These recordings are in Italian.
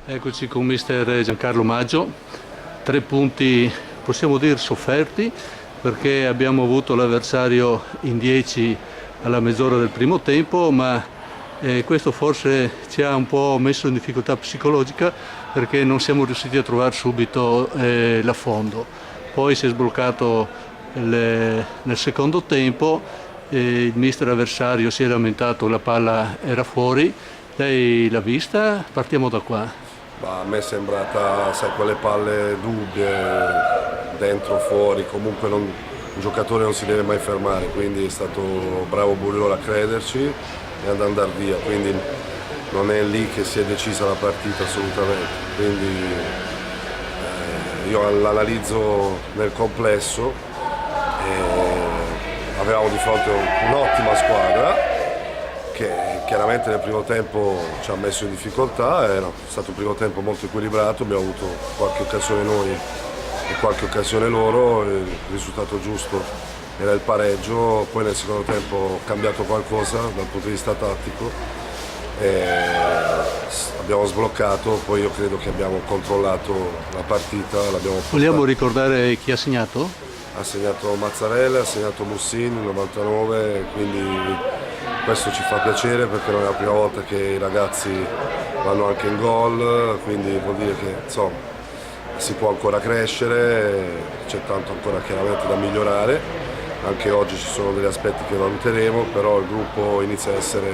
Eccoci con mister Giancarlo Maggio, 3 punti possiamo dire sofferti perché abbiamo avuto l'avversario in 10 alla mezz'ora del primo tempo, ma questo forse ci ha un po' messo in difficoltà psicologica perché non siamo riusciti a trovare subito l'affondo. Poi si è sbloccato nel secondo tempo, il mister avversario si è lamentato, la palla era fuori. Lei l'ha vista? Partiamo da qua. Ma a me è sembrata, sai, quelle palle dubbie, dentro, fuori, comunque un giocatore non si deve mai fermare, quindi è stato bravo Buriol a crederci e ad andare via, quindi non è lì che si è decisa la partita assolutamente. Quindi io l'analizzo nel complesso, avevamo di fronte un'ottima squadra che chiaramente nel primo tempo ci ha messo in difficoltà, è stato un primo tempo molto equilibrato, abbiamo avuto qualche occasione noi e qualche occasione loro, il risultato giusto era il pareggio, poi nel secondo tempo ho cambiato qualcosa dal punto di vista tattico e abbiamo sbloccato, poi io credo che abbiamo controllato la partita, l'abbiamo portata. Vogliamo ricordare chi ha segnato? Ha segnato Mazzarella, ha segnato Mussini, 99, quindi questo ci fa piacere perché non è la prima volta che i ragazzi vanno anche in gol, quindi vuol dire che insomma, si può ancora crescere, c'è tanto ancora chiaramente da migliorare, anche oggi ci sono degli aspetti che valuteremo, però il gruppo inizia a essere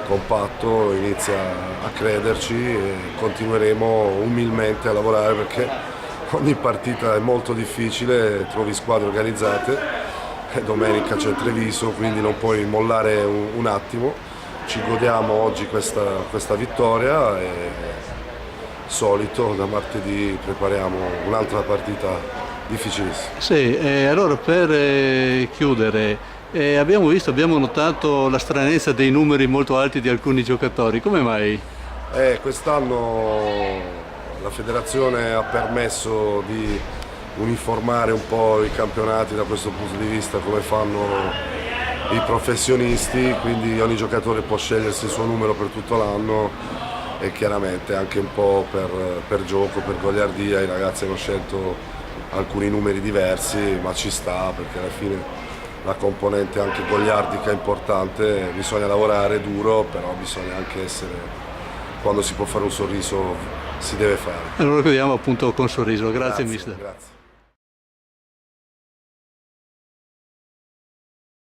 compatto, inizia a crederci e continueremo umilmente a lavorare perché ogni partita è molto difficile, trovi squadre organizzate. Domenica c'è Treviso, quindi non puoi mollare un attimo. Ci godiamo oggi questa vittoria e solito da martedì prepariamo un'altra partita difficilissima. Sì, allora per chiudere, abbiamo notato la stranezza dei numeri molto alti di alcuni giocatori, come mai? Quest'anno la federazione ha permesso di uniformare un po' i campionati da questo punto di vista come fanno i professionisti, quindi ogni giocatore può scegliersi il suo numero per tutto l'anno e chiaramente anche un po' per gioco, per goliardia i ragazzi hanno scelto alcuni numeri diversi, ma ci sta perché alla fine la componente anche goliardica è importante, bisogna lavorare duro, però bisogna anche essere, quando si può fare un sorriso si deve fare. Allora lo chiudiamo appunto con sorriso, grazie Grazie, mister. grazie.